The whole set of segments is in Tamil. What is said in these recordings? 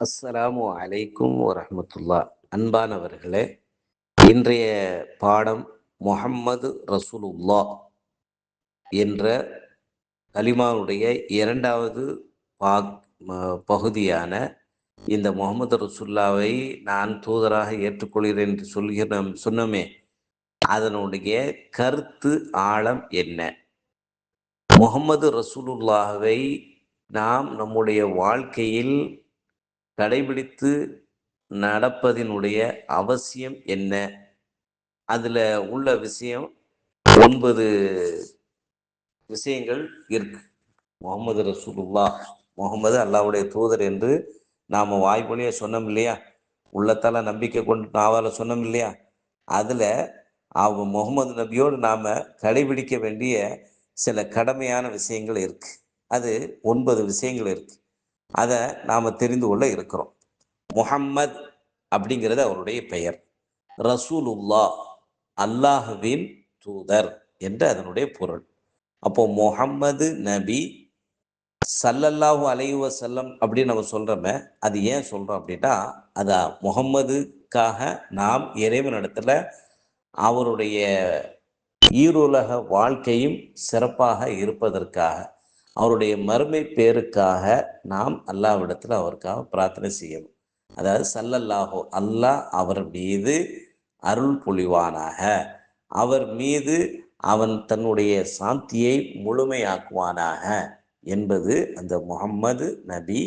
அஸ்ஸலாமு அலைக்கும் வரஹ்மத்துல்லா. அன்பானவர்களே, இன்றைய பாடம் முஹம்மது ரசூலுல்லா என்ற கலிமாவுடைய இரண்டாவது பாக் பகுதியான இந்த முகமது ரசூல்லாவை நான் தூதராக ஏற்றுக்கொள்கிறேன் என்று சொன்னோமே, அதனுடைய கருத்து ஆழம் என்ன? முகமது ரசூலுல்லாவை நாம் நம்முடைய வாழ்க்கையில் கடைபிடித்து நடப்பதினுடைய அவசியம் என்ன? அதுல உள்ள விஷயம் 9 விஷயங்கள் இருக்கு. முகமது ரசூலுல்லா, முகமது அல்லாஹ்வுடைய தூதர் என்று நாம வாய்மொழியா சொன்னோம் இல்லையா? உள்ளத்தால நம்பிக்கை கொண்டு நாவால சொன்னோம் இல்லையா? அதுல முகமது நபியோடு நாம கடைபிடிக்க வேண்டிய சில கடமையான விஷயங்கள் இருக்கு. அது 9 விஷயங்கள் இருக்கு. அதை நாம தெரிந்து கொள்ள இருக்கிறோம். முஹம்மத் அப்படிங்கிறது அவருடைய பெயர். ரசூலுல்லா, அல்லாஹுவின் தூதர் என்று அதனுடைய பொருள். அப்போ முஹம்மது நபி ஸல்லல்லாஹு அலைஹி வஸல்லம் அப்படின்னு நம்ம சொல்றோமே, அது ஏன் சொல்றோம் அப்படின்னா, அது முகம்மதுக்காக நாம் இறைவனிடத்துல அவருடைய ஈருலக வாழ்க்கையும் சிறப்பாக இருப்பதற்காக, அவருடைய மறுமை பேருக்காக நாம் அல்லாஹ்விடத்தில் அவருக்காக பிரார்த்தனை செய்யணும். அதாவது ஸல்லல்லாஹு, அல்லாஹ் அவர் மீது அருள் பொழிவானாக, அவர் மீது அவன் தன்னுடைய சாந்தியை முழுமையாக்குவானாக என்பது அந்த முஹம்மது நபி.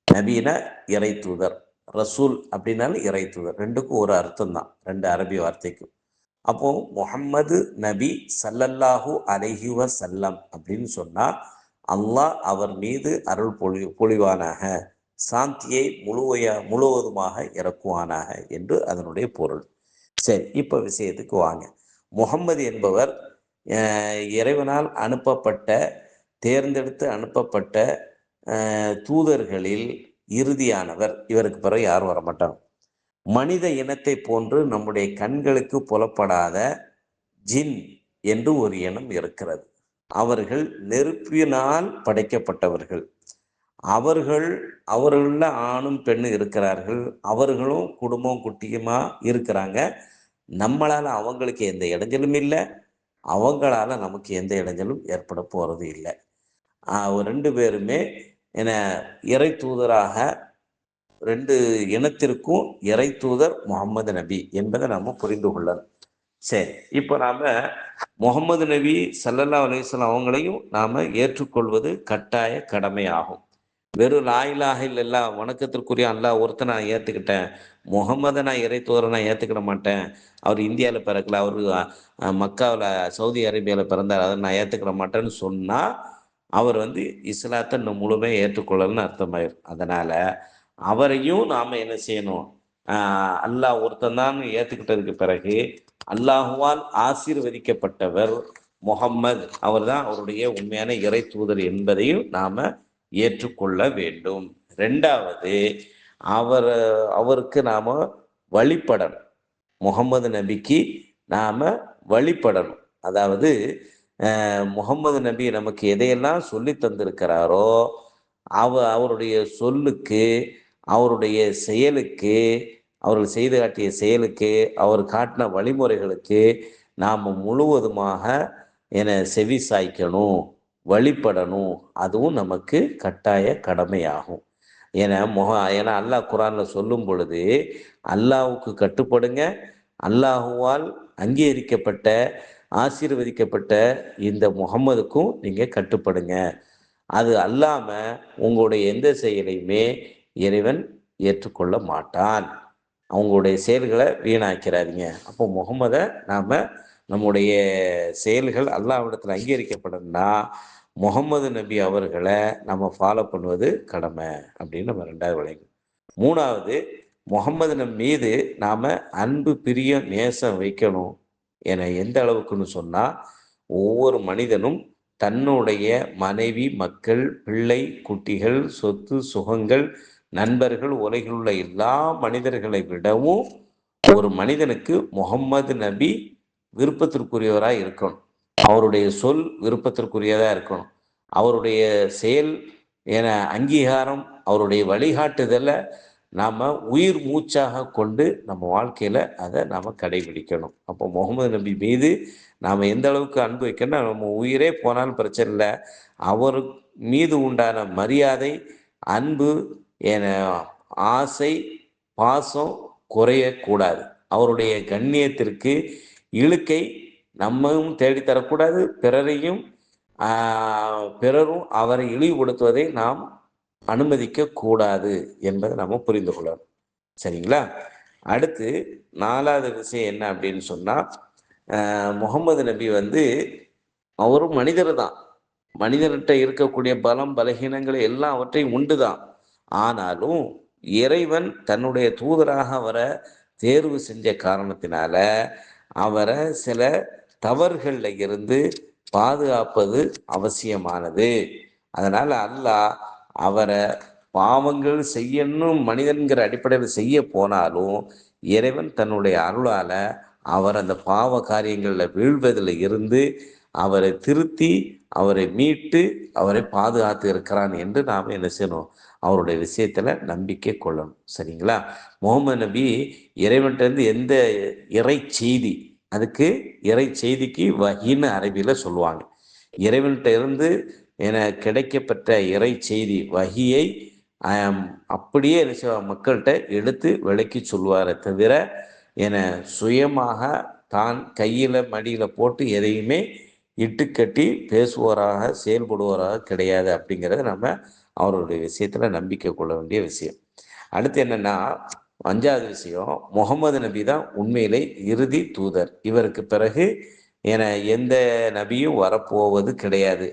நபீன இறை தூதர், ரசூல் அப்படின்னாலும் இறை தூதர், ரெண்டுக்கும் ஒரு அர்த்தம் தான், ரெண்டு அரபி வார்த்தைக்கும். அப்போ முஹம்மது நபி ஸல்லல்லாஹு அலைஹி வஸல்லம் அப்படின்னு சொன்னா, அல்லாஹ் அவர் மீது அருள் பொழிவானாக, சாந்தியை முழுவதுமாக இறக்குவானாக என்று அதனுடைய பொருள். சரி, இப்ப விஷயத்துக்கு வாங்க. முகம்மது என்பவர் இறைவனால் அனுப்பப்பட்ட, தேர்ந்தெடுத்து அனுப்பப்பட்ட தூதர்களில் இறுதியானவர். இவருக்கு பிறகு யாரும் வரமாட்டாங்க. மனித இனத்தை போன்று நம்முடைய கண்களுக்கு புலப்படாத ஜின் என்று ஒரு இனம் இருக்கிறது. அவர்கள் நெருப்பினால் படைக்கப்பட்டவர்கள். அவர்கள ஆணும் பெண்ணும் இருக்கிறார்கள். அவர்களும் குடும்பம் குட்டியுமா இருக்கிறாங்க. நம்மளால அவங்களுக்கு எந்த இடைஞ்சலும் இல்லை, அவங்களால நமக்கு எந்த இடைஞ்சலும் ஏற்பட போறது இல்லை. 2 பேருமே என இறை தூதராக, 2 இனத்திற்கும் இறை தூதர் முகமது நபி என்பதை நாம புரிந்து கொள்ளணும். சரி, இப்போ நாம முகமது நபி ஸல்லல்லாஹு அலைஹி வஸல்லம் அவங்களையும் நாம ஏற்றுக்கொள்வது கட்டாய கடமையாகும். வெறும் லா இலாஹ இல்லல்லாஹ், வணக்கத்திற்குரிய அல்லாஹ் ஒருத்தன் நான் ஏற்றுக்கிட்டேன், முகமதை நான் இறை தூதரை நான் ஏற்றுக்கிட மாட்டேன், அவர் இந்தியாவில் பிறக்கல, அவர் மக்காவில் சவுதி அரேபியாவில் பிறந்தார், அதை நான் ஏற்றுக்கிட மாட்டேன்னு சொன்னால் அவர் இஸ்லாத்தை முழுமையாக ஏற்றுக்கொள்ளலன்னு அர்த்தமாயிரும். அதனால் அவரையும் நாம் என்ன செய்யணும்? அல்லாஹ் ஒருத்தன் தான் ஏற்றுக்கிட்டதுக்கு பிறகு அல்லாஹுவால் ஆசீர்வதிக்கப்பட்டவர் முகம்மது, அவர் தான் அவருடைய உண்மையான இறை தூதர் என்பதையும் நாம் ஏற்றுக்கொள்ள வேண்டும். 2வது, அவருக்கு நாம வழிபடணும். முகமது நபிக்கு நாம வழிபடணும். அதாவது முகமது நபி நமக்கு எதையெல்லாம் சொல்லி தந்திருக்கிறாரோ, அவருடைய சொல்லுக்கு, அவருடைய செயலுக்கு, அவர்கள் செய்து காட்டிய செயலுக்கு, அவர் காட்டின வழிமுறைகளுக்கு நாம் முழுவதுமாக செவி சாய்க்கணும், வழிபடணும். அதுவும் நமக்கு கட்டாய கடமையாகும். ஏன்னா அல்லாஹ் குர்ஆன்ல சொல்லும் பொழுது, அல்லாஹ்வுக்கு கட்டுப்படுங்க, அல்லாஹுவால் அங்கீகரிக்கப்பட்ட, ஆசீர்வதிக்கப்பட்ட இந்த முகம்மதுக்கும் நீங்க கட்டுப்படுங்க. அது அல்லாம உங்களுடைய எந்த செயலையுமே இறைவன் ஏற்றுக்கொள்ள மாட்டான். அவங்களுடைய செயல்களை வீணாக்கிறாதீங்க. அப்போ முகம்மதை நாம நம்முடைய செயல்கள் அல்லாஹ்விடத்தில் அங்கீகரிக்கப்படணும்னா முகமது நபி அவர்களை நம்ம ஃபாலோ பண்ணுவது கடமை அப்படின்னு நம்ம 2வது விளங்கி. 3வது, முகமது நபி மீது நாம அன்பு, பிரியம், நேசம் வைக்கணும். என எந்த அளவுக்குன்னு சொன்னா, ஒவ்வொரு மனிதனும் தன்னுடைய மனைவி, மக்கள், பிள்ளை, குட்டிகள், சொத்து, சுகங்கள், நண்பர்கள், உலகில் உள்ள எல்லா மனிதர்களை விடவும் ஒரு மனிதனுக்கு முகம்மது நபி விருப்பத்திற்குரியவராக இருக்கணும். அவருடைய சொல் விருப்பத்திற்குரியதாக இருக்கணும். அவருடைய செயல் என அங்கீகாரம், அவருடைய வழிகாட்டுதலை நாம் உயிர் மூச்சாக கொண்டு நம்ம வாழ்க்கையில் அதை நாம் கடைபிடிக்கணும். அப்போ முகமது நபி மீது நாம் எந்த அளவுக்கு அன்பு வைக்கணும்னா, நம்ம உயிரே போனாலும் பிரச்சனை இல்லை, அவர் மீது உண்டான மரியாதை, அன்பு, என ஆசை, பாசம் குறையக்கூடாது. அவருடைய கண்ணியத்திற்கு இழுக்கை நம்மவும் தேடித்தரக்கூடாது, பிறரும் அவரை இழிவுபடுத்துவதை நாம் அனுமதிக்க கூடாது என்பதை நம்ம புரிந்து கொள்ளணும். சரிங்களா? அடுத்து 4வது விஷயம் என்ன அப்படின்னு சொன்னா, முகமது நபி அவரும் மனிதர் தான். மனிதர்கிட்ட இருக்கக்கூடிய பலம், பலகீனங்கள் எல்லாம் அவற்றையும் உண்டுதான். ஆனாலும் இறைவன் தன்னுடைய தூதராக அவரை தேர்வு செஞ்ச காரணத்தினால அவரை சில தவறுகள்ல இருந்து பாதுகாப்பது அவசியமானது. அதனால அல்லாஹ் அவரை பாவங்கள் செய்யணும் மனிதன்கிற அடிப்படையில் செய்ய போனாலும் இறைவன் தன்னுடைய அருளால அவர் அந்த பாவ காரியங்களில் வீழ்வதில் இருந்து அவரை திருத்தி, அவரை மீட்டு, அவரை பாதுகாத்து இருக்கிறான் என்று நாம் என்ன செய்யணும்? அவருடைய விஷயத்துல நம்பிக்கை கொள்ளணும். சரிங்களா? முகமது நபி இறைவன்கிட்ட எந்த இறை செய்தி, அதுக்கு இறை செய்திக்கு வஹீன்னு அரபியில சொல்லுவாங்க. இறைவன்கிட்ட இருந்து என கிடைக்கப்பட்ட இறை செய்தி வஹியை அப்படியே மக்கள்கிட்ட எடுத்து விளக்கி சொல்வாரே தவிர என சுயமாக தான் கையில் மடியில் போட்டு எதையுமே இட்டுக்கட்டி பேசுவோராக செயல்படுவோராக கிடையாது. அப்படிங்கிறத நம்ம அவருடைய விஷயத்தில் நம்பிக்கை கொள்ள வேண்டிய விஷயம். அடுத்து என்னன்னா, 5வது விஷயம், முகமது நபி தான் உண்மையிலே இறுதி தூதர். இவருக்கு பிறகு எந்த நபியும் வரப்போவது கிடையாது.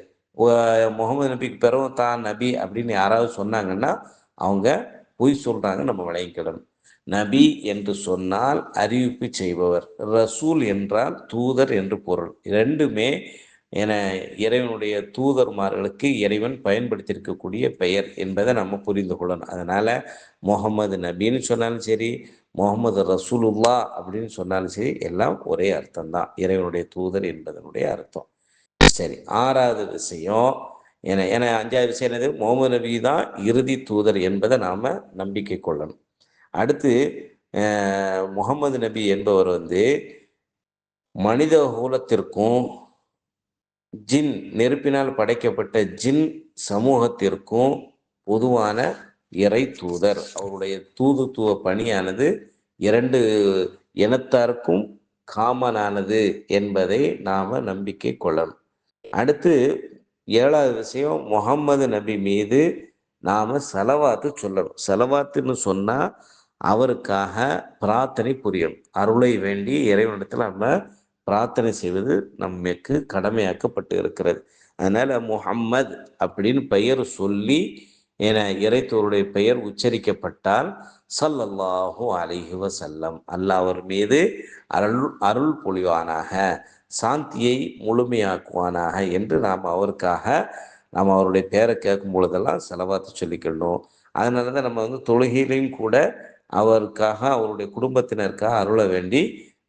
முகமது நபிக்கு பிறகு தான் நபி அப்படின்னு யாராவது சொன்னாங்கன்னா அவங்க பொய் சொல்றாங்க, நம்ம விளங்கிக்கிடணும். நபி என்று சொன்னால் அறிவிப்பு செய்பவர், ரசூல் என்றால் தூதர் என்று பொருள். ரெண்டுமே இறைவனுடைய தூதர்மார்களுக்கு இறைவன் பயன்படுத்தியிருக்கக்கூடிய பெயர் என்பதை நம்ம புரிந்து கொள்ளணும். அதனால முகமது நபின்னு சொன்னாலும் சரி, முகமது ரசூலுல்லா அப்படின்னு சொன்னாலும் சரி, எல்லாம் ஒரே அர்த்தம்தான், இறைவனுடைய தூதர் என்பதனுடைய அர்த்தம். சரி, 6வது விஷயம் ஏன்னா 5வது விஷயம் என்னது? முகமது நபி தான் இறுதி தூதர் என்பதை நாம நம்பிக்கை கொள்ளணும். அடுத்து முகமது நபி என்பவர் மனித குலத்திற்கும் ஜின், நெருப்பினால் படைக்கப்பட்ட ஜின் சமூகத்திற்கும் பொதுவான இறை தூதர். அவருடைய தூதுத்துவ பணியானது 2 இனத்தாருக்கும் காமனானது என்பதை நாம நம்பிக்கை கொள்ளணும். அடுத்து 7வது விஷயம், முகம்மது நபி மீது நாம சலவாத்து சொல்லணும். சலவாத்துன்னு சொன்னா அவருக்காக பிரார்த்தனை புரியணும். அருளை வேண்டி இறைவனிடத்தில் நம்ம பிரார்த்தனை செய்வது நமக்கு கடமையாக்கப்பட்டு இருக்கிறது. அதனால முஹம்மது அப்படின்னு பெயர் சொல்லி இறைத்தோருடைய பெயர் உச்சரிக்கப்பட்டால் ஸல்லல்லாஹு அலைஹி வஸல்லம், அல்லாஹ் அவர் மீது அருள் பொழிவானாக, சாந்தியை முழுமையாக்குவானாக என்று நாம் அவருக்காக நாம் அவருடைய பேரை கேட்கும் பொழுதெல்லாம் செலவாத்து சொல்லிக்கணும். அதனால தான் நம்ம தொழுகையிலையும் கூட அவருக்காக, அவருடைய குடும்பத்தினருக்காக அருள வேண்டி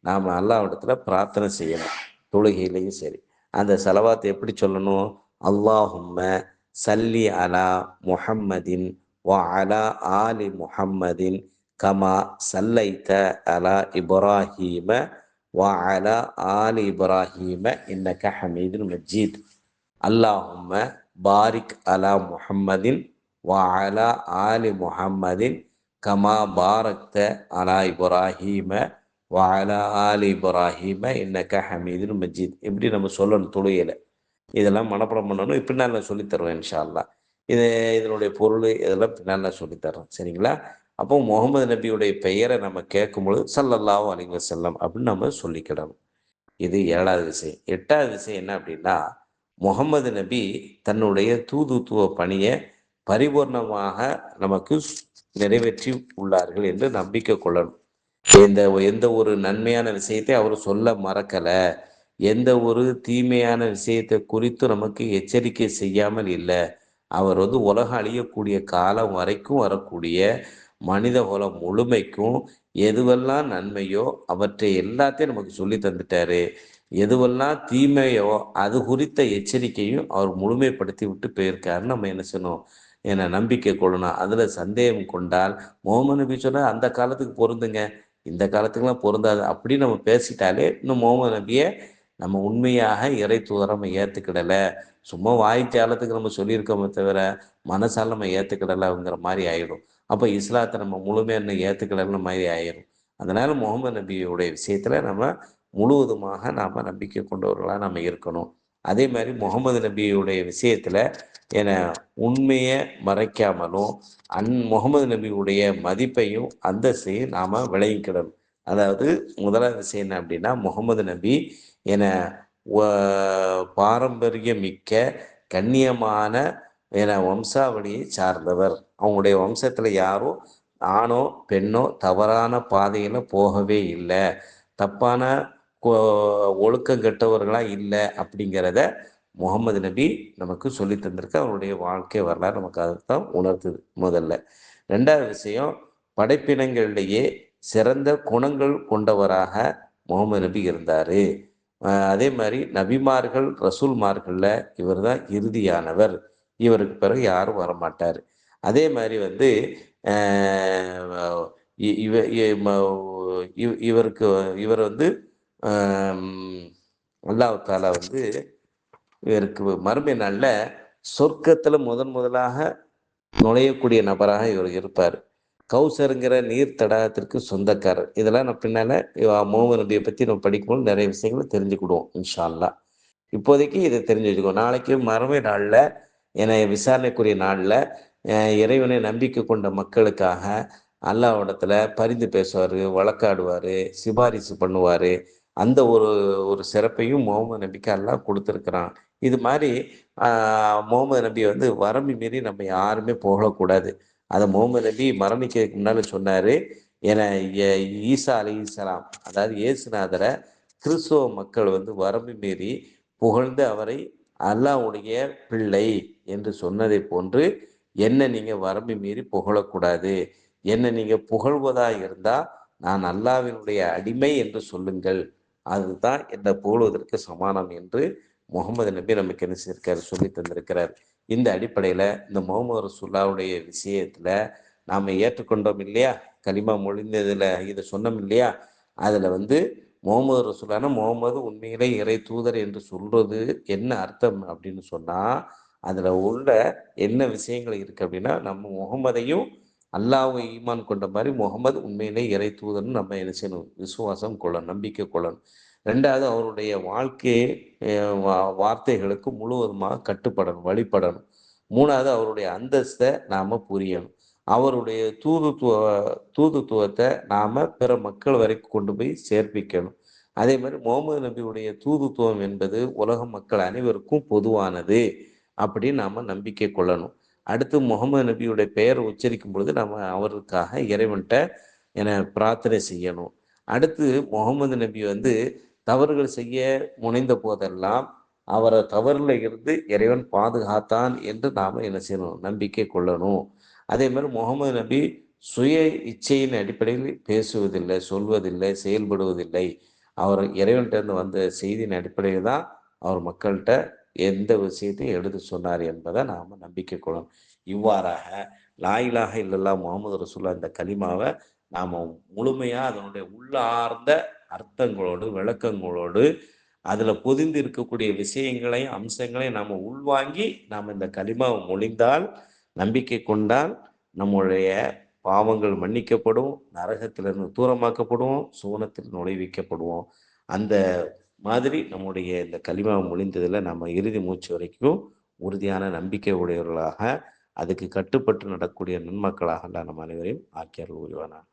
நாம் அல்லாஹ்விடத்துல பிரார்த்தனை செய்யணும். தொழுகையிலையும் சரி, அந்த செலவாத்தை எப்படி சொல்லணும்? அல்லாஹும்ம சல்லி அலா முஹம்மதின் வ அலா ஆலி முஹம்மதின் கமா சல்லைத அலா இப்ராஹீம வ அலா ஆலி இப்ராஹீம இன்னக ஹமீதுன் மஜீத். அல்லாஹும்ம பாரிக் அலா முஹம்மதின் வ அலா ஆலி முஹம்மதின் கமா பாரக்த அலா இப்ராஹீம வ அலா ஆலி இப்ராஹீம இன்னக ஹமீதுன் மஜீத். இப்படி நம்ம சொல்லணும் தொழுகையில். இதெல்லாம் மனப்பாடம் பண்ணணும். பின்னால் நான் சொல்லித்தருவேன் இன்ஷா அல்லாஹ். இதனுடைய பொருள் இதெல்லாம் பின்னால் நான் சொல்லித்தரேன். சரிங்களா? அப்போ முகமது நபியுடைய பெயரை நம்ம கேட்கும் பொழுது ஸல்லல்லாஹு அலைஹி வஸல்லம் அப்படின்னு நம்ம சொல்லிக்கிடணும். இது 7வது விஷயம். 8வது விஷயம் என்ன அப்படின்னா, முகமது நபி தன்னுடைய தூதுத்துவ பணியை பரிபூர்ணமாக நமக்கு நிறைவேற்றி உள்ளார்கள் என்று நம்பிக்கை கொள்ளணும். எந்த ஒரு நன்மையான விஷயத்தை அவர் சொல்ல மறக்கலை, எந்த ஒரு தீமையான விஷயத்தை குறித்து நமக்கு எச்சரிக்கை செய்யாமல் இல்லை. அவர் உலகம் அழியக்கூடிய காலம் வரைக்கும் வரக்கூடிய மனித குலம் முழுமைக்கும் எதுவெல்லாம் நன்மையோ அவற்றை எல்லாத்தையும் நமக்கு சொல்லி தந்துட்டாரு. எதுவெல்லாம் தீமையோ அது குறித்த எச்சரிக்கையும் அவர் முழுமைப்படுத்தி விட்டு போயிருக்காருன்னு நம்ம என்ன செய்யணும்? நம்பிக்கை கொள்ளணும். அதில் சந்தேகம் கொண்டால் முகமது நபி சொன்னால் அந்த காலத்துக்கு பொருந்துங்க, இந்த காலத்துக்குலாம் பொருந்தாது அப்படின்னு நம்ம பேசிட்டாலே இன்னும் முகமது நபியை நம்ம உண்மையாக இறை தூதரை நம்ம ஏற்றுக்கிடலை, சும்மா வாய்ச்சாலத்துக்கு நம்ம சொல்லியிருக்கோமே தவிர மனசால நம்ம ஏற்றுக்கிடலைங்கிற மாதிரி ஆயிடும். அப்போ இஸ்லாத்தை நம்ம முழுமையாக இன்னும் ஏற்றுக்கிடலைன்னு மாதிரி ஆயிடும். அதனால் முகமது நபியுடைய விஷயத்தில் நம்ம முழுவதுமாக நாம் நம்பிக்கை கொண்டவர்களாக நம்ம இருக்கணும். அதே மாதிரி முகமது நபியுடைய விஷயத்தில் உண்மையை மறைக்காமலும் முகமது நபியுடைய மதிப்பையும் அந்தஸ்தையும் நாம் விளங்கிக்கிடணும். அதாவது முதலாவது விஷயம் என்ன அப்படின்னா, முகமது நபி என பாரம்பரியமிக்க கண்ணியமான வம்சாவளியை சார்ந்தவர். அவங்களுடைய வம்சத்தில் யாரும் ஆணோ பெண்ணோ தவறான பாதையில் போகவே இல்லை, தப்பான ஒழுக்கம் கெட்டவர்களாக இல்லை அப்படிங்கிறத முகமது நபி நமக்கு சொல்லி தந்திருக்கு. அவருடைய வாழ்க்கை வரலாறு நமக்கு அதுதான் உணர்த்துது முதல்ல. ரெண்டாவது விஷயம், படைப்பினங்களிலேயே சிறந்த குணங்கள் கொண்டவராக முகமது நபி இருந்தார். அதே மாதிரி நபிமார்கள் ரசூல்மார்களில் இவர் தான் இறுதியானவர், இவருக்கு பிறகு யாரும் வரமாட்டார். அதே மாதிரி இவருக்கு இவர் அல்லாஹ் தாலா இவருக்கு மறுமை நாளில் சொர்க்கத்தில் முதலாக நுழையக்கூடிய நபராக இவர் இருப்பார். கௌசருங்கிற நீர் தடாகத்திற்கு சொந்தக்காரர். இதெல்லாம் நான் பின்னால் முகமது நபியை பற்றி நம்ம படிக்கும்போது நிறைய விஷயங்களை தெரிஞ்சுக்கிடுவோம் இன்ஷா அல்லாஹ். இப்போதைக்கு இதை தெரிஞ்சு வச்சுக்கோ. நாளைக்கு மறுமை நாளில் விசாரணைக்குரிய நாளில் இறைவனை நம்பிக்கை கொண்ட மக்களுக்காக அல்லாஹ்விடத்தில் பரிந்து பேசுவார், வழக்காடுவார், சிபாரிசு பண்ணுவார். அந்த ஒரு சிறப்பையும் முகமது நபிக்கு அல்லாஹ் கொடுத்துருக்குறான். இது மாதிரி முகமது நபி வரம்பு மீறி நம்ம யாருமே போகக்கூடாது. அதை முகமது நபி மரணிக்கிறதுக்கு முன்னால் சொன்னார். ஈசா அலைஹிஸ்ஸலாம், அதாவது இயேசுநாதரை கிறிஸ்துவ மக்கள் வரம்பு மீறி புகழ்ந்து அவரை அல்லாஹ்வுடைய பிள்ளை என்று சொன்னதை போன்று என்ன நீங்கள் வரம்பு மீறி புகழக்கூடாது, என்ன நீங்கள் புகழ்வதாக இருந்தால் நான் அல்லாஹ்வினுடைய அடிமை என்று சொல்லுங்கள், அதுதான் என்னை புகழ்வதற்கு சமானம் என்று முகமது நபி நமக்கு என்ன செய்திருக்காரு, சொல்லி தந்திருக்கிறார். இந்த அடிப்படையில் இந்த முகமது ரசூலுல்லாஹ்வுடைய விஷயத்தில் நாம் ஏற்றுக்கொண்டோம் இல்லையா, கலிமா மொழிந்ததில் இதை சொன்னோம் இல்லையா, அதில் முகமது ரசூலுல்லாஹ்னா முகமது உண்மையிலே இறை தூதர் என்று சொல்றது என்ன அர்த்தம் அப்படின்னு சொன்னால், அதில் உள்ள என்ன விஷயங்கள் இருக்குது அப்படின்னா, நம்ம முகமதையும் அல்லாஹ்வை ஈமான் கொண்ட மாதிரி முகமது உண்மையிலே இறை தூதர்னு நம்ம என்ன செய்யணும், விசுவாசம் கொள்ளணும், நம்பிக்கை கொள்ளணும். ரெண்டாவது, அவருடைய வாழ்க்கையை வார்த்தைகளுக்கு முழுவதுமாக கட்டுப்படணும், வழிபடணும். மூணாவது, அவருடைய அந்தஸ்தை நாம் புரியணும். அவருடைய தூதுத்துவத்தை நாம் பிற மக்கள் வரைக்கும் கொண்டு போய் சேர்ப்பிக்கணும். அதே மாதிரி முகமது நபியுடைய தூதுத்துவம் என்பது உலக மக்கள் அனைவருக்கும் பொதுவானது அப்படின்னு நாம் நம்பிக்கை கொள்ளணும். அடுத்து, முகமது நபியுடைய பெயர் உச்சரிக்கும் பொழுது நம்ம அவருக்காக இறைவன்கிட்ட பிரார்த்தனை செய்யணும். அடுத்து, முகமது நபி தவறுகள் செய்ய முனைந்த போதெல்லாம் அவரை தவறில் இருந்து இறைவன் பாதுகாத்தான் என்று நாம் என்ன செய்யணும், நம்பிக்கை கொள்ளணும். அதே மாதிரி முகமது நபி சுய இச்சையின் அடிப்படையில் பேசுவதில்லை, சொல்வதில்லை, செயல்படுவதில்லை. அவர் இறைவன்கிட்ட வந்த செய்தியின் அடிப்படையில் தான் அவர் மக்கள்கிட்ட எந்த விஷயத்தையும் எடுத்து சொன்னார் என்பதை நாம் நம்பிக்கை கொள்ளணும். இவ்வாறாக லா இலாஹ இல்லல்லாஹ் முஹம்மது ரசூலுல்லாஹ் இந்த கலிமாவை நாம் முழுமையாக அதனுடைய உள்ளார்ந்த அர்த்தங்களோடு விளக்கங்களோடு அதில் பொதிந்து இருக்கக்கூடிய விஷயங்களையும் அம்சங்களையும் நாம் உள்வாங்கி நாம் இந்த கலிமாவை மொழிந்தால், நம்பிக்கை கொண்டால் நம்முடைய பாவங்கள் மன்னிக்கப்படும், நரகத்திலிருந்து தூரமாக்கப்படுவோம், சுவனத்தில் நுழைவிக்கப்படுவோம். அந்த மாதிரி நம்முடைய இந்த கலிமாவை மொழிந்ததில் நம்ம இறுதி மூச்சு வரைக்கும் உறுதியான நம்பிக்கை உடையவர்களாக, அதுக்கு கட்டுப்பட்டு நடக்கூடிய நன்மக்களாக நம்ம அனைவரையும் ஆக்கியர்கள் உருவானார்.